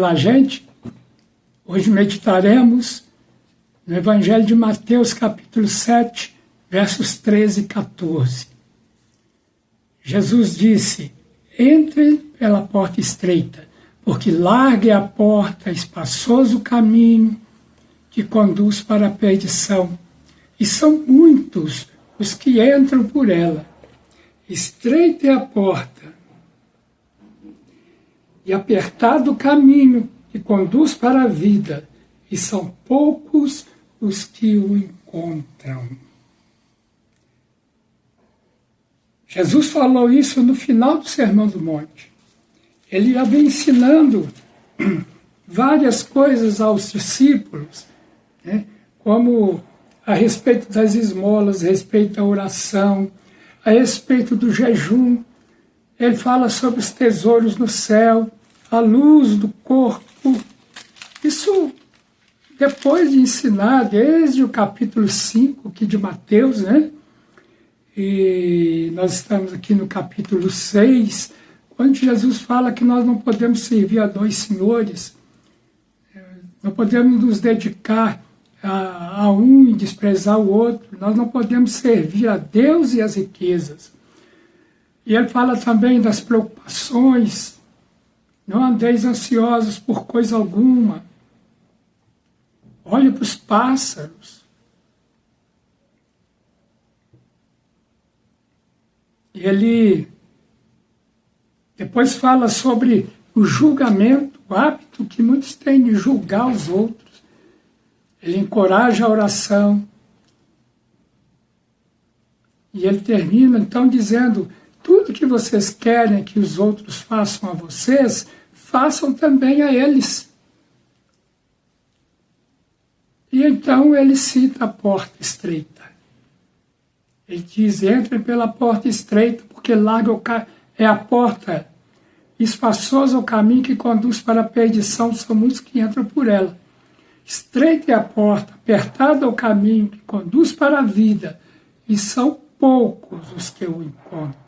Olá, gente. Hoje meditaremos no Evangelho de Mateus, capítulo 7, versos 13 e 14. Jesus disse: entre pela porta estreita, porque larga é a porta, espaçoso o caminho que conduz para a perdição, e são muitos os que entram por ela. Estreita é a porta, e apertado o caminho que conduz para a vida, e são poucos os que o encontram. Jesus falou isso no final do Sermão do Monte. Ele já vem ensinando várias coisas aos discípulos, né? Como a respeito das esmolas, a respeito da oração, a respeito do jejum. Ele fala sobre os tesouros no céu, a luz do corpo. Isso depois de ensinar, desde o capítulo 5 aqui de Mateus, né? E nós estamos aqui no capítulo 6, onde Jesus fala que nós não podemos servir a dois senhores, não podemos nos dedicar a um e desprezar o outro, nós não podemos servir a Deus e as riquezas. E ele fala também das preocupações: não andeis ansiosos por coisa alguma. Olhe para os pássaros. Ele depois fala sobre o julgamento, o hábito que muitos têm de julgar os outros. Ele encoraja a oração. E ele termina então dizendo: tudo que vocês querem que os outros façam a vocês, façam também a eles. E então ele cita a porta estreita. Ele diz: entrem pela porta estreita, porque larga é a porta, espaçoso o caminho que conduz para a perdição, são muitos que entram por ela. Estreita é a porta, apertado é o caminho que conduz para a vida, e são poucos os que o encontram.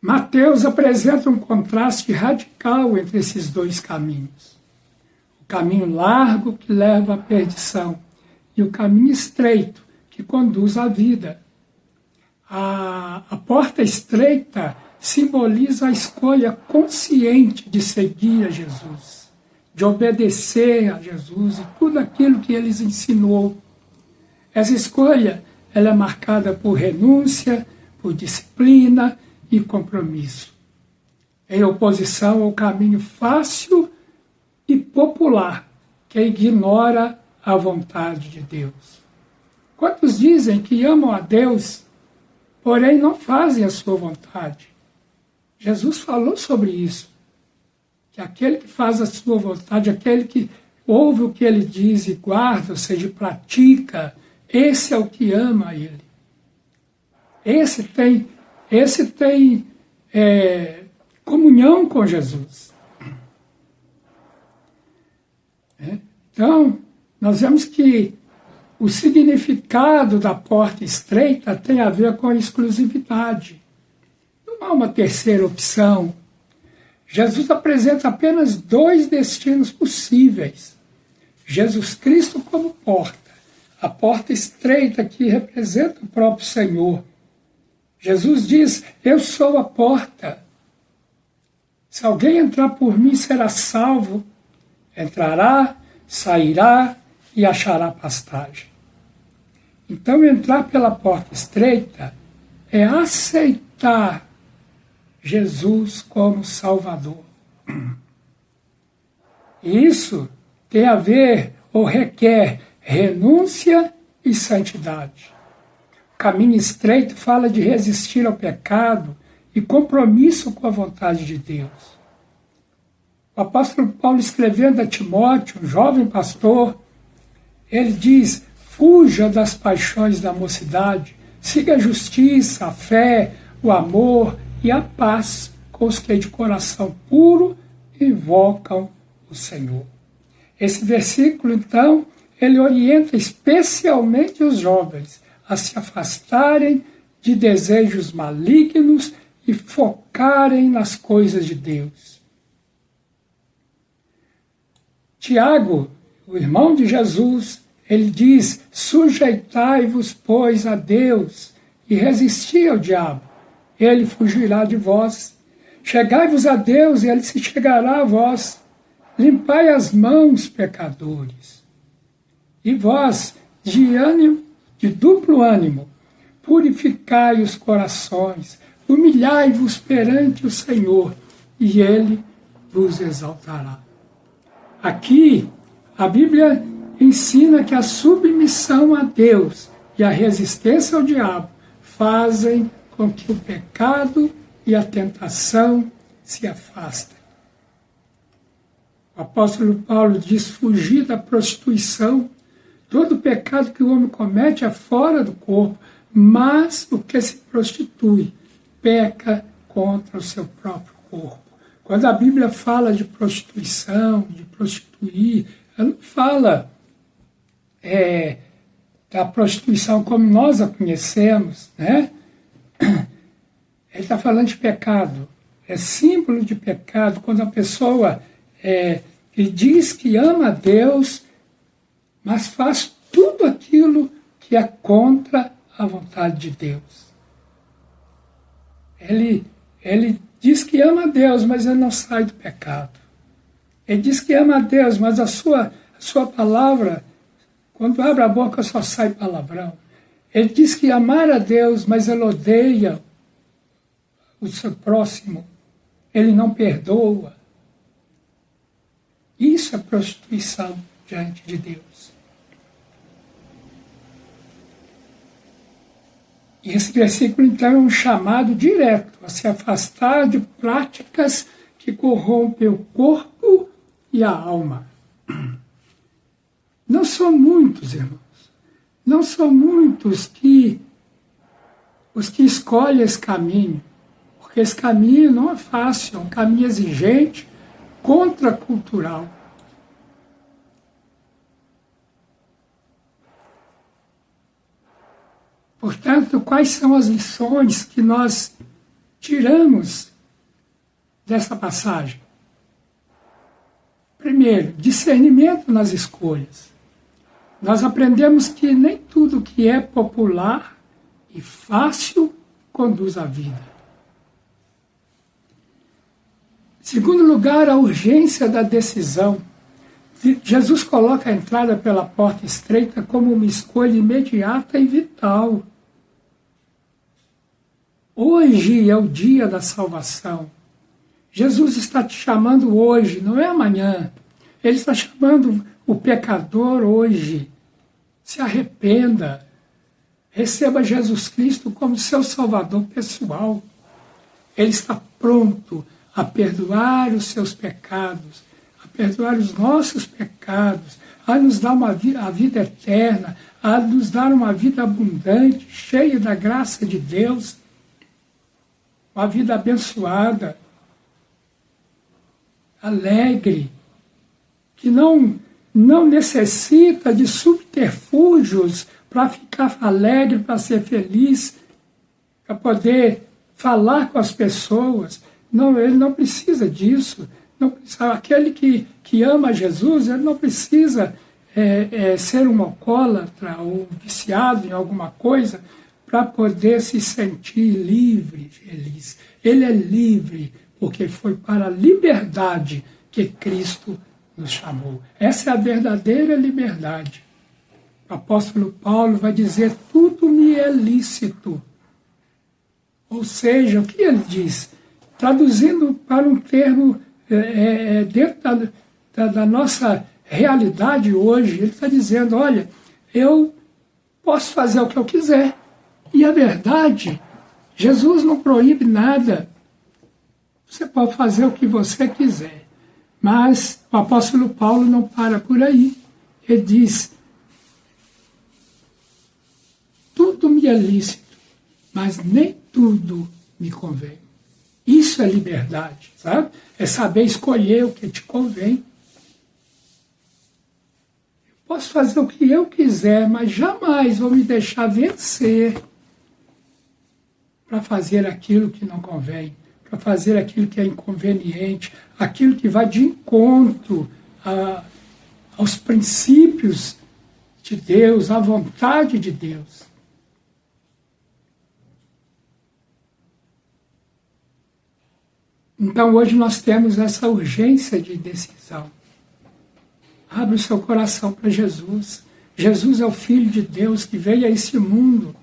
Mateus apresenta um contraste radical entre esses dois caminhos. O caminho largo que leva à perdição e o caminho estreito que conduz à vida. A porta estreita simboliza a escolha consciente de seguir a Jesus, de obedecer a Jesus e tudo aquilo que ele ensinou. Essa escolha ela é marcada por renúncia, por disciplina e compromisso, em oposição ao caminho fácil e popular que ignora a vontade de Deus. Quantos dizem que amam a Deus, porém não fazem a sua vontade? Jesus falou sobre isso, que aquele que faz a sua vontade, aquele que ouve o que ele diz e guarda, ou seja, pratica, esse é o que ama a ele. Esse tem comunhão com Jesus. Então, nós vemos que o significado da porta estreita tem a ver com a exclusividade. Não há uma terceira opção. Jesus apresenta apenas dois destinos possíveis. Jesus Cristo como porta. A porta estreita que representa o próprio Senhor. Jesus diz: eu sou a porta. Se alguém entrar por mim, será salvo. Entrará, sairá e achará pastagem. Então, entrar pela porta estreita é aceitar Jesus como Salvador. E isso tem a ver ou requer renúncia e santidade. O caminho estreito fala de resistir ao pecado e compromisso com a vontade de Deus. O apóstolo Paulo, escrevendo a Timóteo, um jovem pastor, ele diz: fuja das paixões da mocidade, siga a justiça, a fé, o amor e a paz com os que de coração puro invocam o Senhor. Esse versículo, então, ele orienta especialmente os jovens a se afastarem de desejos malignos e focarem nas coisas de Deus. Tiago, o irmão de Jesus, ele diz: sujeitai-vos, pois, a Deus e resisti ao diabo, ele fugirá de vós. Chegai-vos a Deus e ele se chegará a vós. Limpai as mãos, pecadores. E vós, de duplo ânimo, purificai os corações, humilhai-vos perante o Senhor, e ele vos exaltará. Aqui, a Bíblia ensina que a submissão a Deus e a resistência ao diabo fazem com que o pecado e a tentação se afastem. O apóstolo Paulo diz: fugir da prostituição. Todo pecado que o homem comete é fora do corpo, mas o que se prostitui peca contra o seu próprio corpo. Quando a Bíblia fala de prostituição, de prostituir, ela não fala da prostituição como nós a conhecemos, né? Ele está falando de pecado. É símbolo de pecado quando a pessoa que diz que ama a Deus, mas faz tudo aquilo que é contra a vontade de Deus. Ele diz que ama a Deus, mas ele não sai do pecado. Ele diz que ama a Deus, mas a sua palavra, quando abre a boca, só sai palavrão. Ele diz que amar a Deus, mas ele odeia o seu próximo. Ele não perdoa. Isso é prostituição diante de Deus. E esse versículo, então, é um chamado direto a se afastar de práticas que corrompem o corpo e a alma. Não são muitos, irmãos. Não são muitos os que escolhem esse caminho. Porque esse caminho não é fácil, é um caminho exigente, contracultural. Portanto, quais são as lições que nós tiramos dessa passagem? Primeiro, discernimento nas escolhas. Nós aprendemos que nem tudo que é popular e fácil conduz à vida. Segundo lugar, a urgência da decisão. Jesus coloca a entrada pela porta estreita como uma escolha imediata e vital. Hoje é o dia da salvação. Jesus está te chamando hoje, não é amanhã. Ele está chamando o pecador hoje. Se arrependa. Receba Jesus Cristo como seu Salvador pessoal. Ele está pronto a perdoar os seus pecados, a perdoar os nossos pecados, a nos dar a vida eterna, a nos dar uma vida abundante, cheia da graça de Deus, uma vida abençoada, alegre, que não necessita de subterfúgios para ficar alegre, para ser feliz, para poder falar com as pessoas. Não, ele não precisa disso. Não precisa, aquele que ama Jesus, ele não precisa ser um alcoólatra ou viciado em alguma coisa para poder se sentir livre, feliz. Ele é livre porque foi para a liberdade que Cristo nos chamou. Essa é a verdadeira liberdade. O apóstolo Paulo vai dizer: tudo me é lícito. Ou seja, o que ele diz? Traduzindo para um termo dentro da nossa realidade hoje, ele está dizendo: olha, eu posso fazer o que eu quiser. E a verdade, Jesus não proíbe nada. Você pode fazer o que você quiser. Mas o apóstolo Paulo não para por aí. Ele diz: tudo me é lícito, mas nem tudo me convém. Isso é liberdade, sabe? É saber escolher o que te convém. Eu posso fazer o que eu quiser, mas jamais vou me deixar vencer para fazer aquilo que não convém, para fazer aquilo que é inconveniente, aquilo que vai de encontro aos princípios de Deus, à vontade de Deus. Então hoje nós temos essa urgência de decisão. Abre o seu coração para Jesus. Jesus é o Filho de Deus que veio a esse mundo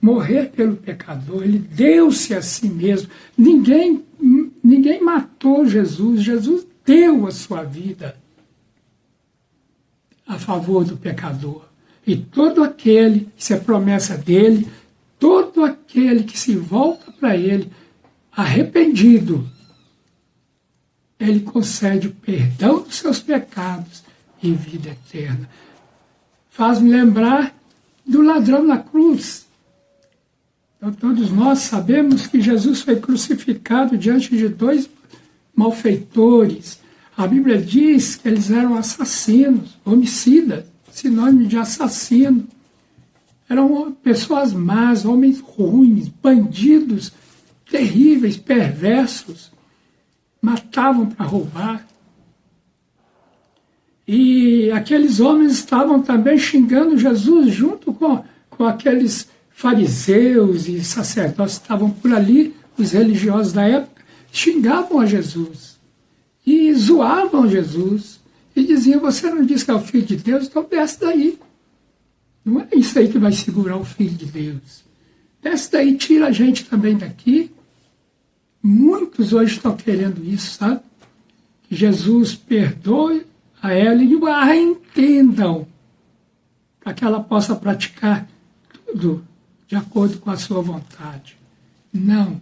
morrer pelo pecador. Ele deu-se a si mesmo. Ninguém matou Jesus. Jesus deu a sua vida a favor do pecador. E todo aquele, isso é promessa dele, todo aquele que se volta para ele arrependido, ele concede o perdão dos seus pecados e vida eterna. Faz-me lembrar do ladrão na cruz. Então, todos nós sabemos que Jesus foi crucificado diante de dois malfeitores. A Bíblia diz que eles eram assassinos, homicidas, sinônimo de assassino. Eram pessoas más, homens ruins, bandidos, terríveis, perversos. Matavam para roubar. E aqueles homens estavam também xingando Jesus junto com aqueles fariseus e sacerdotes que estavam por ali, os religiosos da época, xingavam a Jesus e zoavam Jesus e diziam: você não diz que é o Filho de Deus, então desce daí. Não é isso aí que vai segurar o Filho de Deus. Desce daí, tira a gente também daqui. Muitos hoje estão querendo isso, sabe? Que Jesus perdoe a ela e a entendam, para que ela possa praticar tudo de acordo com a sua vontade. Não.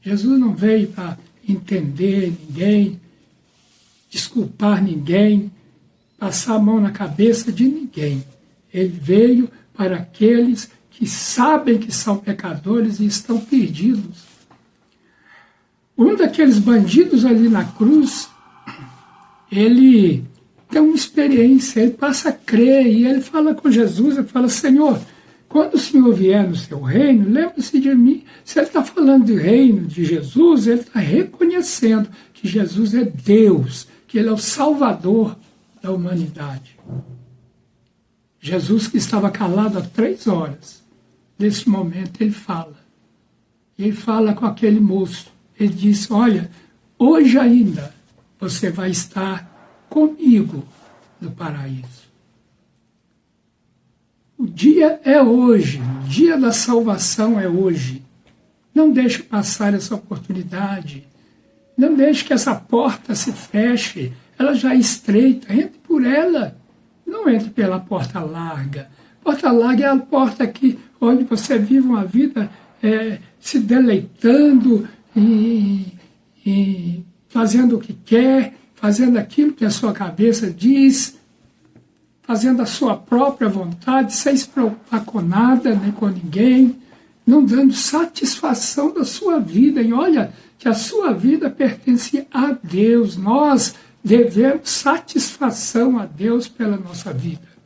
Jesus não veio para entender ninguém, desculpar ninguém, passar a mão na cabeça de ninguém. Ele veio para aqueles que sabem que são pecadores e estão perdidos. Um daqueles bandidos ali na cruz, ele tem uma experiência, ele passa a crer e ele fala com Jesus, ele fala: Senhor, quando o Senhor vier no seu reino, lembre-se de mim. Se ele está falando do reino de Jesus, ele está reconhecendo que Jesus é Deus, que ele é o Salvador da humanidade. Jesus, que estava calado há 3 horas, nesse momento ele fala. E ele fala com aquele moço. Ele disse: olha, hoje ainda você vai estar comigo no paraíso. O dia é hoje, o dia da salvação é hoje. Não deixe passar essa oportunidade. Não deixe que essa porta se feche. Ela já é estreita, entre por ela. Não entre pela porta larga. Porta larga é a porta onde você vive uma vida se deleitando e fazendo o que quer, fazendo aquilo que a sua cabeça diz, fazendo a sua própria vontade, sem se preocupar com nada, nem com ninguém, não dando satisfação da sua vida. E olha que a sua vida pertence a Deus. Nós devemos satisfação a Deus pela nossa vida.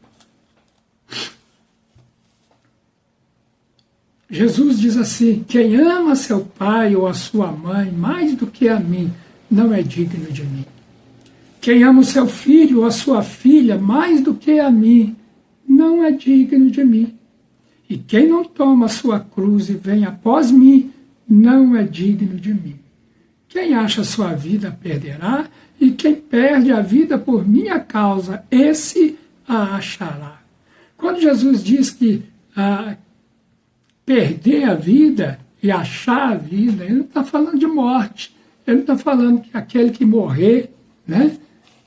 Jesus diz assim: quem ama seu pai ou a sua mãe mais do que a mim, não é digno de mim. Quem ama o seu filho ou a sua filha mais do que a mim, não é digno de mim. E quem não toma a sua cruz e vem após mim, não é digno de mim. Quem acha a sua vida perderá, e quem perde a vida por minha causa, esse a achará. Quando Jesus diz que perder a vida e achar a vida, ele não está falando de morte, ele não está falando que aquele que morrer, né?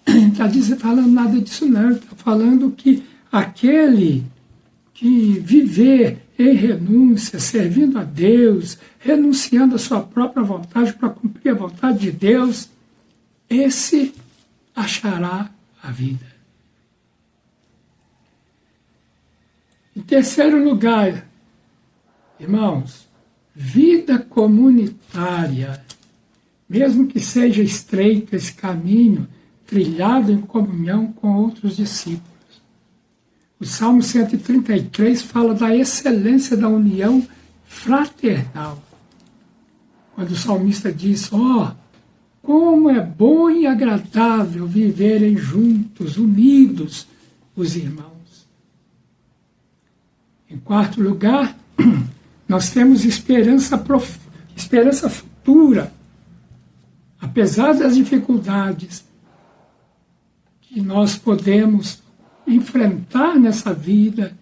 Não está falando nada disso não, ele está falando que aquele que viver em renúncia, servindo a Deus, renunciando à sua própria vontade para cumprir a vontade de Deus, esse achará a vida. Em terceiro lugar, irmãos, vida comunitária. Mesmo que seja estreito esse caminho, trilhado em comunhão com outros discípulos. O Salmo 133 fala da excelência da união fraternal. Quando o salmista diz: Como é bom e agradável viverem juntos, unidos, os irmãos. Em quarto lugar, nós temos esperança futura. Apesar das dificuldades que nós podemos enfrentar nessa vida,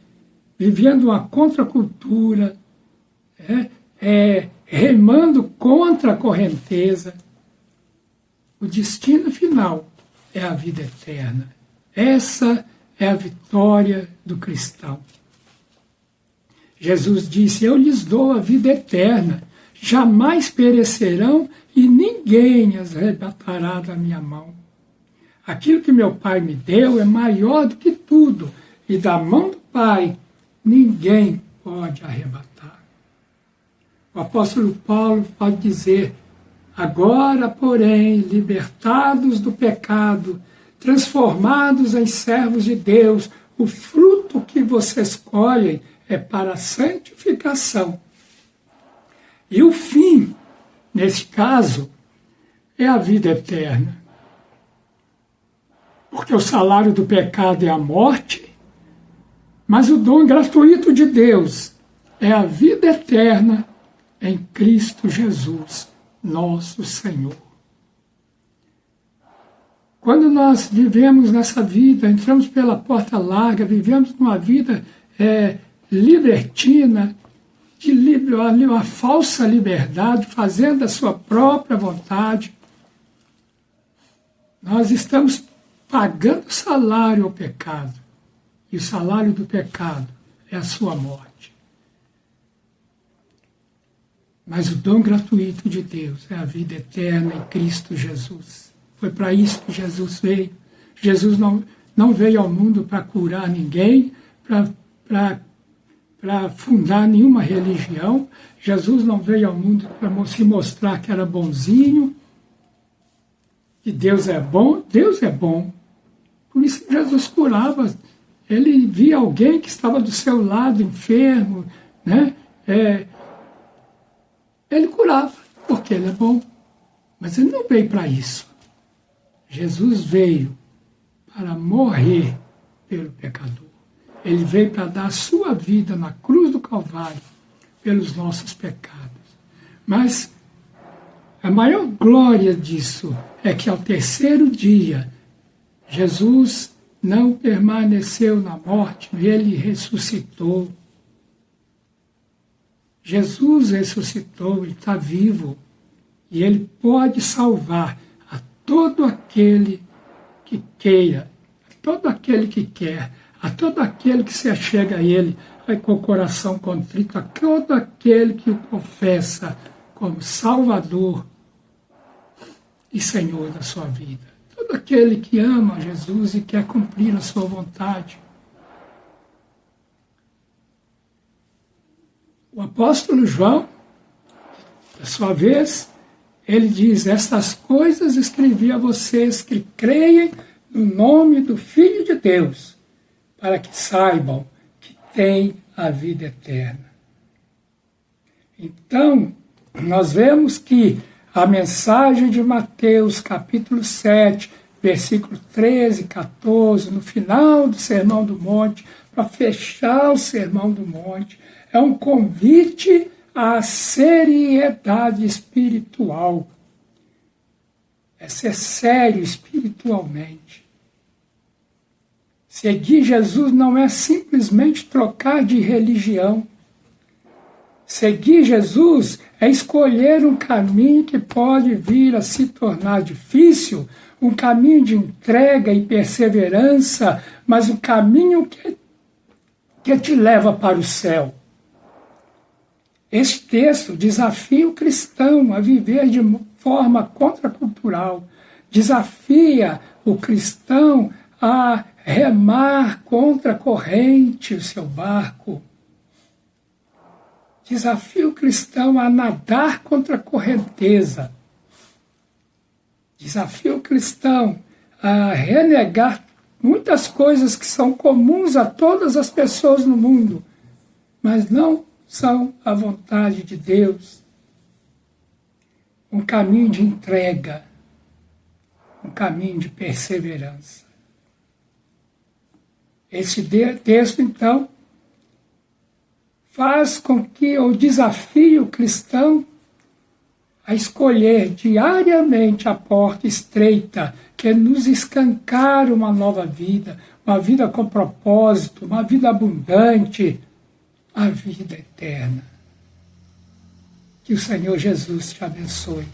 vivendo uma contracultura, remando contra a correnteza, o destino final é a vida eterna. Essa é a vitória do cristão. Jesus disse: eu lhes dou a vida eterna, jamais perecerão e ninguém as arrebatará da minha mão. Aquilo que meu Pai me deu é maior do que tudo, e da mão do Pai ninguém pode arrebatar. O apóstolo Paulo pode dizer: agora, porém, libertados do pecado, transformados em servos de Deus, o fruto que vocês colhem é para a santificação. E o fim, nesse caso, é a vida eterna. Porque o salário do pecado é a morte, mas o dom gratuito de Deus é a vida eterna em Cristo Jesus, nosso Senhor. Quando nós vivemos nessa vida, entramos pela porta larga, vivemos uma vida libertina, uma falsa liberdade, fazendo a sua própria vontade, nós estamos pagando salário ao pecado. E o salário do pecado é a sua morte. Mas o dom gratuito de Deus é a vida eterna em Cristo Jesus. Foi para isso que Jesus veio. Jesus não veio ao mundo para curar ninguém, para fundar nenhuma religião. Jesus não veio ao mundo para se mostrar que era bonzinho, que Deus é bom. Deus é bom. Por isso Jesus curava. Ele via alguém que estava do seu lado, enfermo, né? Ele curava, porque ele é bom. Mas ele não veio para isso. Jesus veio para morrer pelo pecador. Ele veio para dar a sua vida na cruz do Calvário pelos nossos pecados. Mas a maior glória disso é que ao terceiro dia, Jesus não permaneceu na morte, ele ressuscitou. Jesus ressuscitou, ele está vivo. E ele pode salvar a todo aquele que queira, a todo aquele que quer, a todo aquele que se achega a ele com o coração contrito, a todo aquele que o confessa como Salvador e Senhor da sua vida. Todo aquele que ama Jesus e quer cumprir a sua vontade. O apóstolo João, da sua vez, ele diz: estas coisas escrevi a vocês que creem no nome do Filho de Deus, para que saibam que têm a vida eterna. Então, nós vemos que a mensagem de Mateus, capítulo 7, versículo 13, 14, no final do Sermão do Monte, para fechar o Sermão do Monte, é um convite à seriedade espiritual. É ser sério espiritualmente. Seguir Jesus não é simplesmente trocar de religião. Seguir Jesus é escolher um caminho que pode vir a se tornar difícil, um caminho de entrega e perseverança, mas um caminho que te leva para o céu. Este texto desafia o cristão a viver de forma contracultural, desafia o cristão a remar contra a corrente o seu barco, desafia o cristão a nadar contra a correnteza, desafia o cristão a renegar muitas coisas que são comuns a todas as pessoas no mundo, mas não são a vontade de Deus. Um caminho de entrega, um caminho de perseverança. Esse texto, então, faz com que eu desafie o cristão a escolher diariamente a porta estreita que nos escancara uma nova vida, uma vida com propósito, uma vida abundante, a vida eterna. Que o Senhor Jesus te abençoe.